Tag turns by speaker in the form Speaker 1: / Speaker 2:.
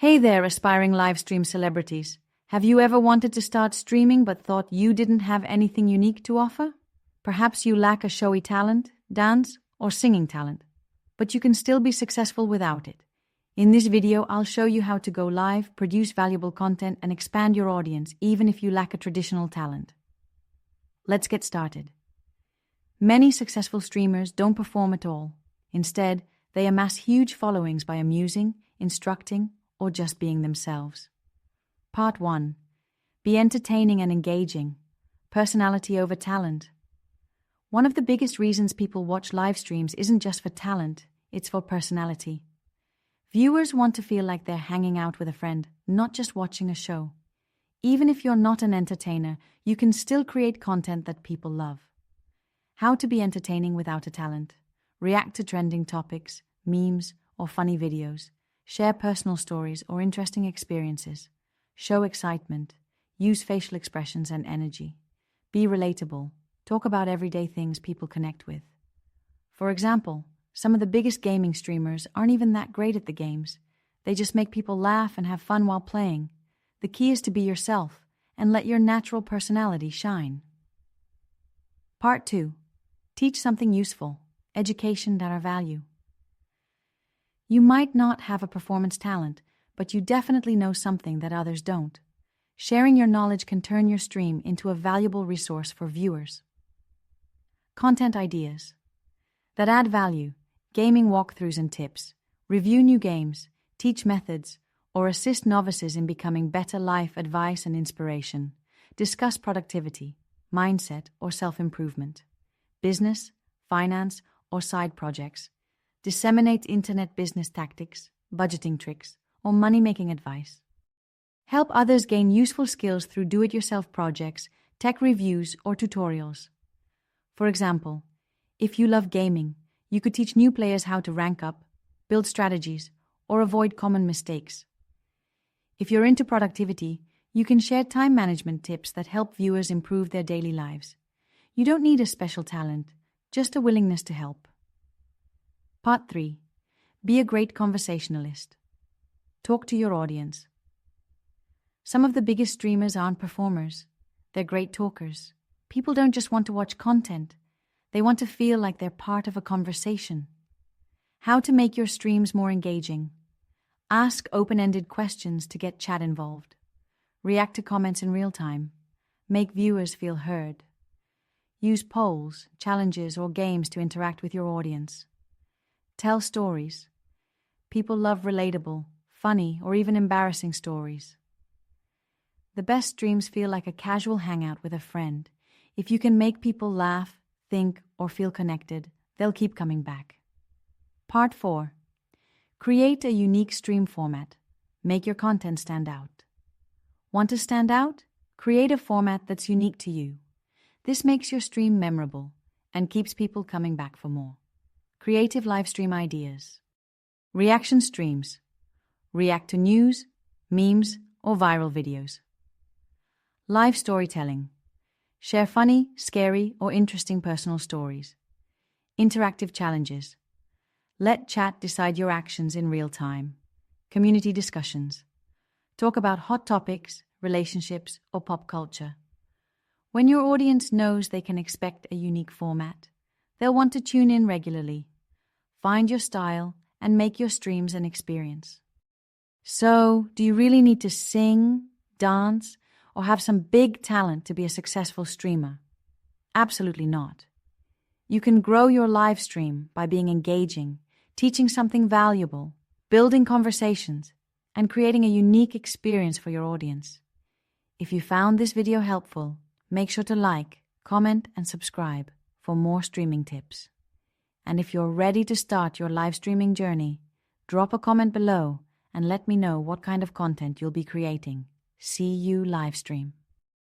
Speaker 1: Hey there, aspiring live stream celebrities. Have you ever wanted to start streaming but thought you didn't have anything unique to offer? Perhaps you lack a showy talent, dance, or singing talent, but you can still be successful without it. In this video, I'll show you how to go live, produce valuable content, and expand your audience even if you lack a traditional talent. Let's get started. Many successful streamers don't perform at all. Instead, they amass huge followings by amusing, instructing, or just being themselves. Part 1. Be entertaining and engaging. Personality over talent. One of the biggest reasons people watch live streams isn't just for talent, it's for personality. Viewers want to feel like they're hanging out with a friend, not just watching a show. Even if you're not an entertainer, you can still create content that people love. How to be entertaining without a talent. React to trending topics, memes, or funny videos. Share personal stories or interesting experiences. Show excitement. Use facial expressions and energy. Be relatable. Talk about everyday things people connect with. For example, some of the biggest gaming streamers aren't even that great at the games. They just make people laugh and have fun while playing. The key is to be yourself and let your natural personality shine. Part 2. Teach something useful. Education that are value. You might not have a performance talent, but you definitely know something that others don't. Sharing your knowledge can turn your stream into a valuable resource for viewers. Content ideas that add value, gaming walkthroughs and tips, review new games, teach methods, or assist novices in becoming better. Life advice and inspiration. Discuss productivity, mindset, or self-improvement. Business, finance, or side projects. Disseminate internet business tactics, budgeting tricks, or money-making advice. Help others gain useful skills through do-it-yourself projects, tech reviews, or tutorials. For example, if you love gaming, you could teach new players how to rank up, build strategies, or avoid common mistakes. If you're into productivity, you can share time management tips that help viewers improve their daily lives. You don't need a special talent, just a willingness to help. Part 3. Be a great conversationalist. Talk to your audience. Some of the biggest streamers aren't performers. They're great talkers. People don't just want to watch content. They want to feel like they're part of a conversation. How to make your streams more engaging. Ask open-ended questions to get chat involved. React to comments in real time. Make viewers feel heard. Use polls, challenges, or games to interact with your audience. Tell stories. People love relatable, funny, or even embarrassing stories. The best streams feel like a casual hangout with a friend. If you can make people laugh, think, or feel connected, they'll keep coming back. Part 4. Create a unique stream format. Make your content stand out. Want to stand out? Create a format that's unique to you. This makes your stream memorable and keeps people coming back for more. Creative live stream ideas. Reaction streams. React to news, memes, or viral videos. Live storytelling. Share funny, scary, or interesting personal stories. Interactive challenges. Let chat decide your actions in real time. Community discussions. Talk about hot topics, relationships, or pop culture. When your audience knows they can expect a unique format, they'll want to tune in regularly. Find your style and make your streams an experience. So, do you really need to sing, dance, or have some big talent to be a successful streamer? Absolutely not. You can grow your live stream by being engaging, teaching something valuable, building conversations, and creating a unique experience for your audience. If you found this video helpful, make sure to like, comment, and subscribe for more streaming tips. And if you're ready to start your live streaming journey, drop a comment below and let me know what kind of content you'll be creating. See you live stream.